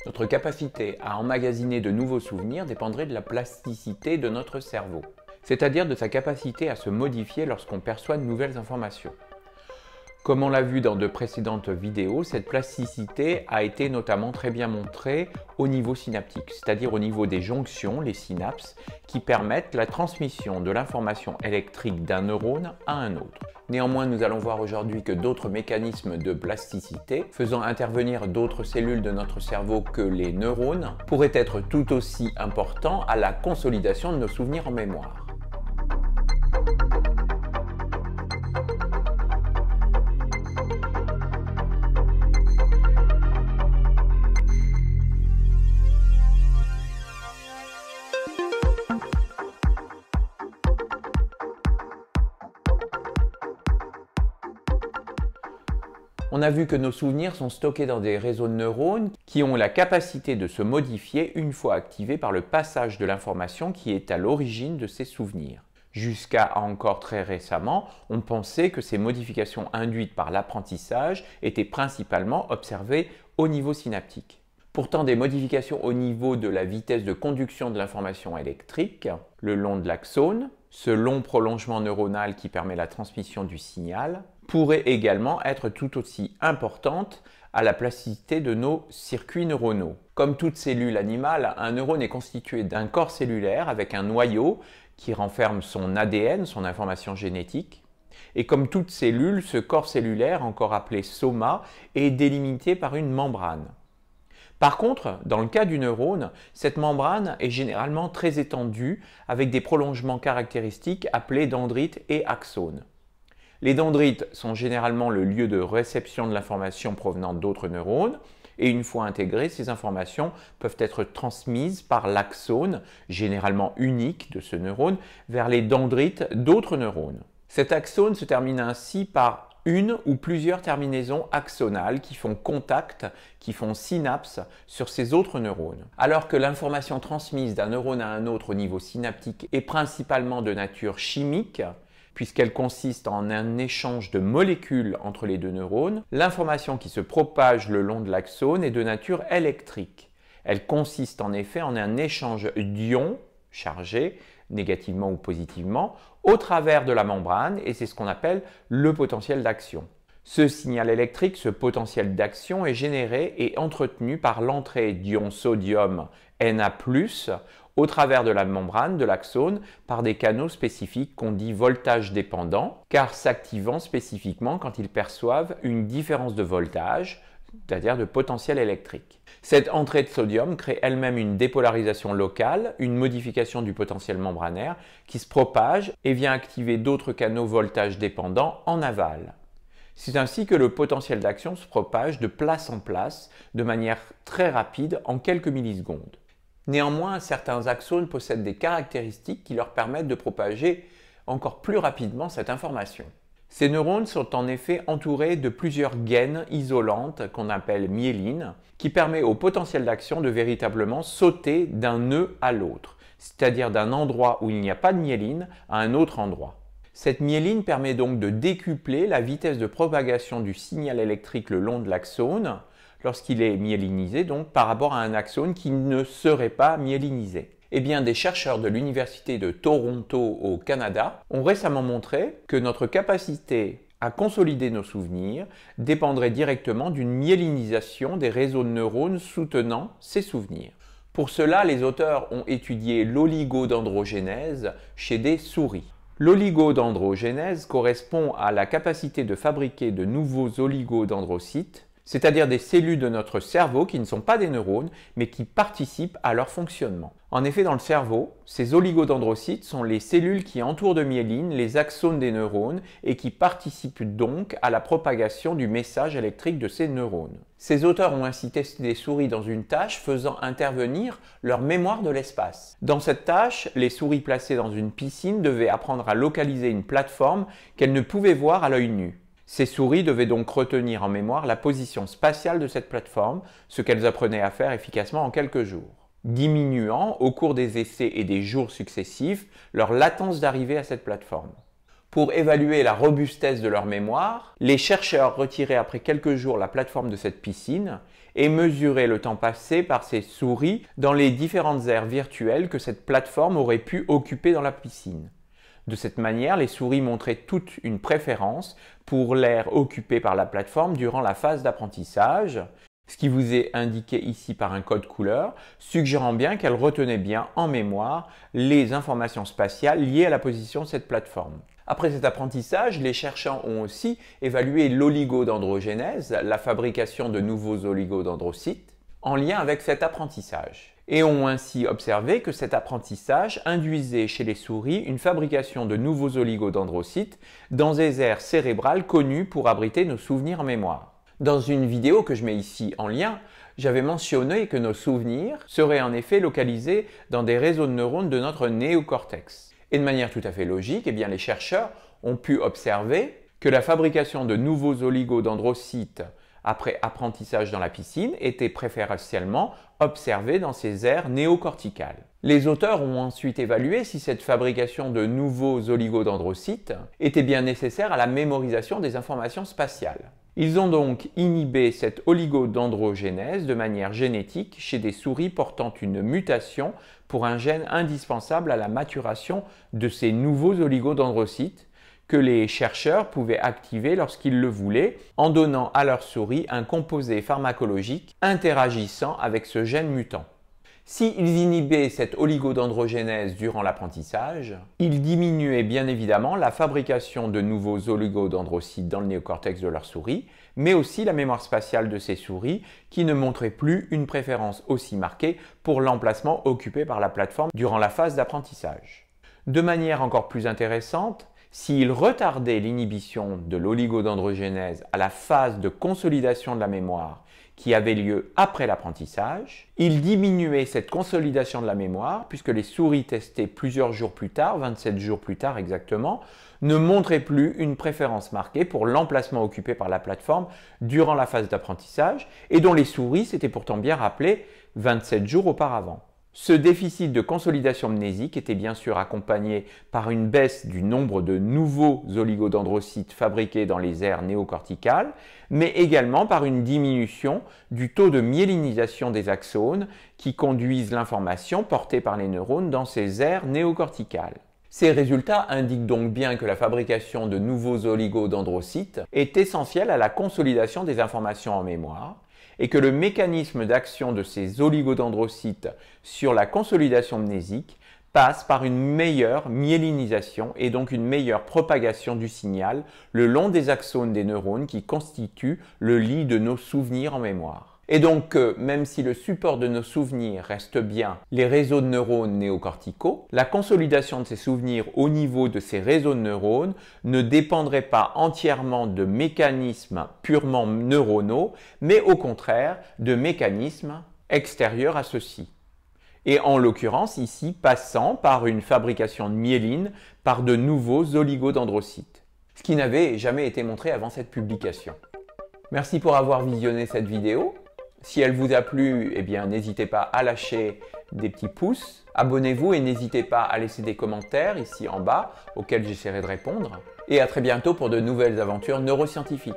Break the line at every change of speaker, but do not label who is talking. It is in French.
Notre capacité à emmagasiner de nouveaux souvenirs dépendrait de la plasticité de notre cerveau, c'est-à-dire de sa capacité à se modifier lorsqu'on perçoit de nouvelles informations. Comme on l'a vu dans de précédentes vidéos, cette plasticité a été notamment très bien montrée au niveau synaptique, c'est-à-dire au niveau des jonctions, les synapses, qui permettent la transmission de l'information électrique d'un neurone à un autre. Néanmoins, nous allons voir aujourd'hui que d'autres mécanismes de plasticité, faisant intervenir d'autres cellules de notre cerveau que les neurones, pourraient être tout aussi importants à la consolidation de nos souvenirs en mémoire. On a vu que nos souvenirs sont stockés dans des réseaux de neurones qui ont la capacité de se modifier une fois activés par le passage de l'information qui est à l'origine de ces souvenirs. Jusqu'à encore très récemment, on pensait que ces modifications induites par l'apprentissage étaient principalement observées au niveau synaptique. Pourtant, des modifications au niveau de la vitesse de conduction de l'information électrique, le long de l'axone, ce long prolongement neuronal qui permet la transmission du signal, pourraient également être tout aussi importantes à la plasticité de nos circuits neuronaux. Comme toute cellule animale, un neurone est constitué d'un corps cellulaire avec un noyau qui renferme son ADN, son information génétique. Et comme toute cellule, ce corps cellulaire, encore appelé soma, est délimité par une membrane. Par contre, dans le cas du neurone, cette membrane est généralement très étendue avec des prolongements caractéristiques appelés dendrites et axones. Les dendrites sont généralement le lieu de réception de l'information provenant d'autres neurones et une fois intégrées, ces informations peuvent être transmises par l'axone, généralement unique de ce neurone, vers les dendrites d'autres neurones. Cet axone se termine ainsi par une ou plusieurs terminaisons axonales qui font contact, qui font synapse sur ces autres neurones. Alors que l'information transmise d'un neurone à un autre au niveau synaptique est principalement de nature chimique, puisqu'elle consiste en un échange de molécules entre les deux neurones, l'information qui se propage le long de l'axone est de nature électrique. Elle consiste en effet en un échange d'ions chargés, négativement ou positivement, au travers de la membrane, et c'est ce qu'on appelle le potentiel d'action. Ce signal électrique, ce potentiel d'action, est généré et entretenu par l'entrée d'ions sodium Na+, au travers de la membrane de l'axone par des canaux spécifiques qu'on dit voltage dépendants, car s'activant spécifiquement quand ils perçoivent une différence de voltage, c'est-à-dire de potentiel électrique. Cette entrée de sodium crée elle-même une dépolarisation locale, une modification du potentiel membranaire qui se propage et vient activer d'autres canaux voltage dépendants en aval. C'est ainsi que le potentiel d'action se propage de place en place de manière très rapide en quelques millisecondes. Néanmoins, certains axones possèdent des caractéristiques qui leur permettent de propager encore plus rapidement cette information. Ces neurones sont en effet entourés de plusieurs gaines isolantes qu'on appelle myéline, qui permet au potentiel d'action de véritablement sauter d'un nœud à l'autre, c'est-à-dire d'un endroit où il n'y a pas de myéline à un autre endroit. Cette myéline permet donc de décupler la vitesse de propagation du signal électrique le long de l'axone, lorsqu'il est myélinisé, donc par rapport à un axone qui ne serait pas myélinisé. Eh bien, des chercheurs de l'Université de Toronto au Canada ont récemment montré que notre capacité à consolider nos souvenirs dépendrait directement d'une myélinisation des réseaux de neurones soutenant ces souvenirs. Pour cela, les auteurs ont étudié l'oligodendrogénèse chez des souris. L'oligodendrogénèse correspond à la capacité de fabriquer de nouveaux oligodendrocytes, c'est-à-dire des cellules de notre cerveau qui ne sont pas des neurones, mais qui participent à leur fonctionnement. En effet, dans le cerveau, ces oligodendrocytes sont les cellules qui entourent de myéline les axones des neurones et qui participent donc à la propagation du message électrique de ces neurones. Ces auteurs ont ainsi testé des souris dans une tâche faisant intervenir leur mémoire de l'espace. Dans cette tâche, les souris placées dans une piscine devaient apprendre à localiser une plateforme qu'elles ne pouvaient voir à l'œil nu. Ces souris devaient donc retenir en mémoire la position spatiale de cette plateforme, ce qu'elles apprenaient à faire efficacement en quelques jours, diminuant au cours des essais et des jours successifs leur latence d'arrivée à cette plateforme. Pour évaluer la robustesse de leur mémoire, les chercheurs retiraient après quelques jours la plateforme de cette piscine et mesuraient le temps passé par ces souris dans les différentes aires virtuelles que cette plateforme aurait pu occuper dans la piscine. De cette manière, les souris montraient toute une préférence pour l'aire occupée par la plateforme durant la phase d'apprentissage, ce qui vous est indiqué ici par un code couleur, suggérant bien qu'elles retenaient bien en mémoire les informations spatiales liées à la position de cette plateforme. Après cet apprentissage, les chercheurs ont aussi évalué l'oligodendrogénèse, la fabrication de nouveaux oligodendrocytes, en lien avec cet apprentissage, et ont ainsi observé que cet apprentissage induisait chez les souris une fabrication de nouveaux oligodendrocytes dans des aires cérébrales connues pour abriter nos souvenirs en mémoire. Dans une vidéo que je mets ici en lien, j'avais mentionné que nos souvenirs seraient en effet localisés dans des réseaux de neurones de notre néocortex. Et de manière tout à fait logique, les chercheurs ont pu observer que la fabrication de nouveaux oligodendrocytes après apprentissage dans la piscine était préférentiellement observée dans ces aires néocorticales. Les auteurs ont ensuite évalué si cette fabrication de nouveaux oligodendrocytes était bien nécessaire à la mémorisation des informations spatiales. Ils ont donc inhibé cette oligodendrogénèse de manière génétique chez des souris portant une mutation pour un gène indispensable à la maturation de ces nouveaux oligodendrocytes que les chercheurs pouvaient activer lorsqu'ils le voulaient en donnant à leurs souris un composé pharmacologique interagissant avec ce gène mutant. S'ils inhibaient cette oligodendrogénèse durant l'apprentissage, ils diminuaient bien évidemment la fabrication de nouveaux oligodendrocytes dans le néocortex de leurs souris, mais aussi la mémoire spatiale de ces souris qui ne montraient plus une préférence aussi marquée pour l'emplacement occupé par la plateforme durant la phase d'apprentissage. De manière encore plus intéressante, s'ils retardaient l'inhibition de l'oligodendrogénèse à la phase de consolidation de la mémoire qui avait lieu après l'apprentissage, ils diminuaient cette consolidation de la mémoire puisque les souris testées plusieurs jours plus tard, 27 jours plus tard exactement, ne montraient plus une préférence marquée pour l'emplacement occupé par la plateforme durant la phase d'apprentissage et dont les souris s'étaient pourtant bien rappelées 27 jours auparavant. Ce déficit de consolidation mnésique était bien sûr accompagné par une baisse du nombre de nouveaux oligodendrocytes fabriqués dans les aires néocorticales, mais également par une diminution du taux de myélinisation des axones qui conduisent l'information portée par les neurones dans ces aires néocorticales. Ces résultats indiquent donc bien que la fabrication de nouveaux oligodendrocytes est essentielle à la consolidation des informations en mémoire, et que le mécanisme d'action de ces oligodendrocytes sur la consolidation mnésique passe par une meilleure myélinisation et donc une meilleure propagation du signal le long des axones des neurones qui constituent le lit de nos souvenirs en mémoire. Et donc, même si le support de nos souvenirs reste bien les réseaux de neurones néocorticaux, la consolidation de ces souvenirs au niveau de ces réseaux de neurones ne dépendrait pas entièrement de mécanismes purement neuronaux, mais au contraire de mécanismes extérieurs à ceux-ci. Et en l'occurrence ici passant par une fabrication de myéline par de nouveaux oligodendrocytes, ce qui n'avait jamais été montré avant cette publication. Merci pour avoir visionné cette vidéo. Si elle vous a plu, n'hésitez pas à lâcher des petits pouces. Abonnez-vous et n'hésitez pas à laisser des commentaires ici en bas auxquels j'essaierai de répondre. Et à très bientôt pour de nouvelles aventures neuroscientifiques.